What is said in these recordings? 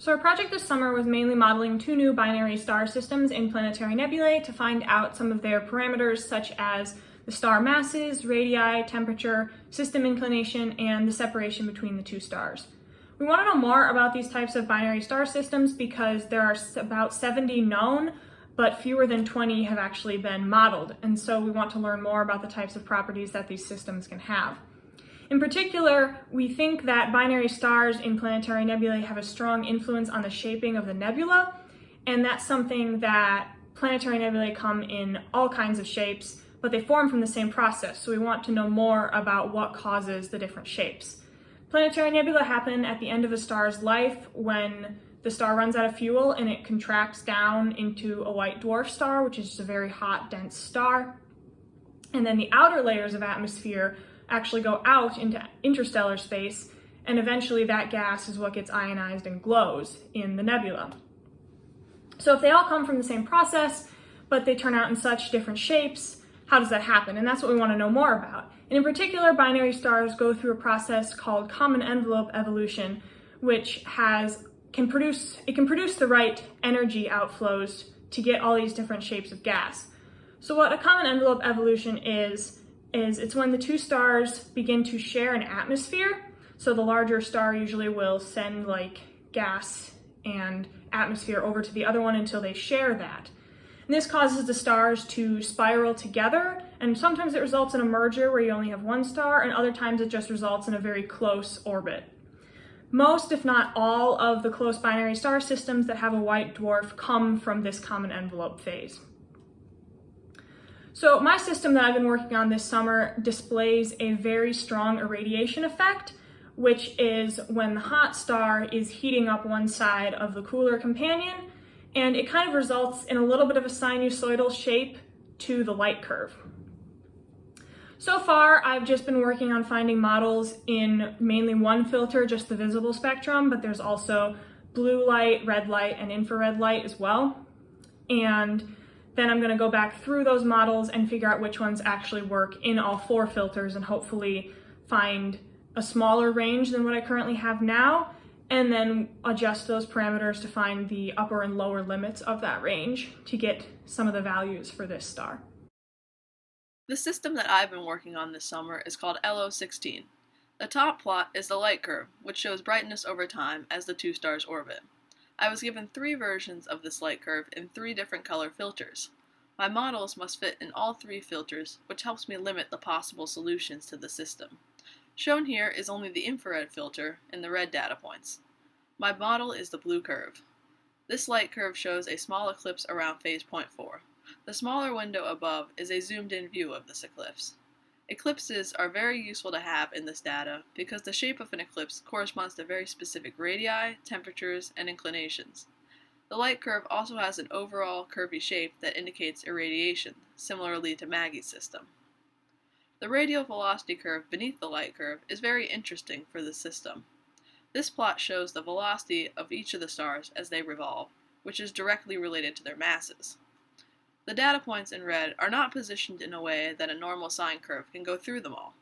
So our project this summer was mainly modeling two new binary star systems in planetary nebulae to find out some of their parameters, such as the star masses, radii, temperature, system inclination, and the separation between the two stars. We want to know more about these types of binary star systems because there are about 70 known, but fewer than 20 have actually been modeled, and so we want to learn more about the types of properties that these systems can have. In particular, we think that binary stars in planetary nebulae have a strong influence on the shaping of the nebula, and that's something that planetary nebulae come in all kinds of shapes, but they form from the same process, so we want to know more about what causes the different shapes. Planetary nebula happen at the end of a star's life when the star runs out of fuel and it contracts down into a white dwarf star, which is just a very hot, dense star. And then the outer layers of atmosphere actually go out into interstellar space, and eventually that gas is what gets ionized and glows in the nebula. So if they all come from the same process, but they turn out in such different shapes, how does that happen? And that's what we want to know more about. And in particular, binary stars go through a process called common envelope evolution, which can produce the right energy outflows to get all these different shapes of gas. So what a common envelope evolution is it's when the two stars begin to share an atmosphere. So the larger star usually will send like gas and atmosphere over to the other one until they share that. And this causes the stars to spiral together, and sometimes it results in a merger where you only have one star, and other times it just results in a very close orbit. Most, if not all, of the close binary star systems that have a white dwarf come from this common envelope phase. So my system that I've been working on this summer displays a very strong irradiation effect, which is when the hot star is heating up one side of the cooler companion, and it kind of results in a little bit of a sinusoidal shape to the light curve. So far, I've just been working on finding models in mainly one filter, just the visible spectrum, but there's also blue light, red light, and infrared light as well. And then I'm going to go back through those models and figure out which ones actually work in all four filters and hopefully find a smaller range than what I currently have now, and then adjust those parameters to find the upper and lower limits of that range to get some of the values for this star. The system that I've been working on this summer is called LO16. The top plot is the light curve, which shows brightness over time as the two stars orbit. I was given 3 versions of this light curve in 3 different color filters. My models must fit in all 3 filters, which helps me limit the possible solutions to the system. Shown here is only the infrared filter and the red data points. My model is the blue curve. This light curve shows a small eclipse around phase 0.4. The smaller window above is a zoomed-in view of this eclipse. Eclipses are very useful to have in this data because the shape of an eclipse corresponds to very specific radii, temperatures, and inclinations. The light curve also has an overall curvy shape that indicates irradiation, similarly to Maggie's system. The radial velocity curve beneath the light curve is very interesting for this system. This plot shows the velocity of each of the stars as they revolve, which is directly related to their masses. The data points in red are not positioned in a way that a normal sine curve can go through them all.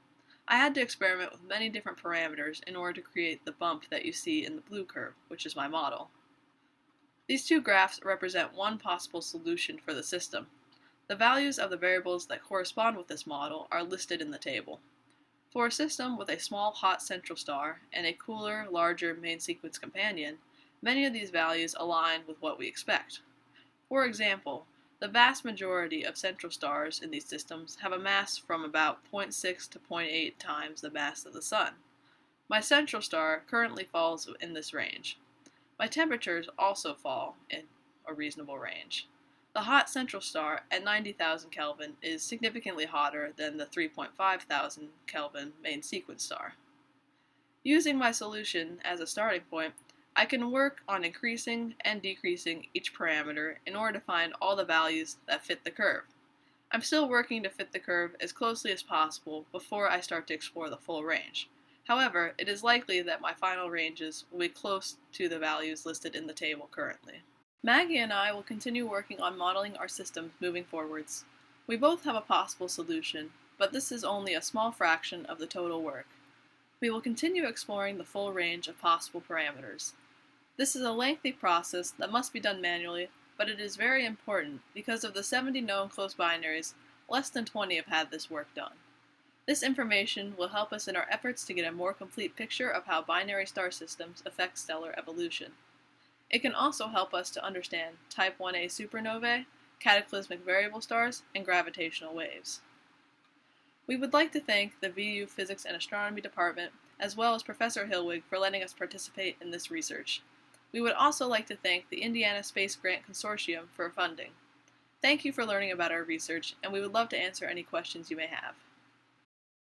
I had to experiment with many different parameters in order to create the bump that you see in the blue curve, which is my model. These 2 graphs represent one possible solution for the system. The values of the variables that correspond with this model are listed in the table. For a system with a small hot central star and a cooler, larger main sequence companion, many of these values align with what we expect. For example, the vast majority of central stars in these systems have a mass from about 0.6 to 0.8 times the mass of the Sun. My central star currently falls in this range. My temperatures also fall in a reasonable range. The hot central star at 90,000 Kelvin is significantly hotter than the 3,500 Kelvin main sequence star. Using my solution as a starting point, I can work on increasing and decreasing each parameter in order to find all the values that fit the curve. I'm still working to fit the curve as closely as possible before I start to explore the full range. However, it is likely that my final ranges will be close to the values listed in the table currently. Maggie and I will continue working on modeling our systems moving forwards. We both have a possible solution, but this is only a small fraction of the total work. We will continue exploring the full range of possible parameters. This is a lengthy process that must be done manually, but it is very important because of the 70 known close binaries, less than 20 have had this work done. This information will help us in our efforts to get a more complete picture of how binary star systems affect stellar evolution. It can also help us to understand Type 1a supernovae, cataclysmic variable stars, and gravitational waves. We would like to thank the VU Physics and Astronomy Department, as well as Professor Hillwig, for letting us participate in this research. We would also like to thank the Indiana Space Grant Consortium for funding. Thank you for learning about our research, and we would love to answer any questions you may have.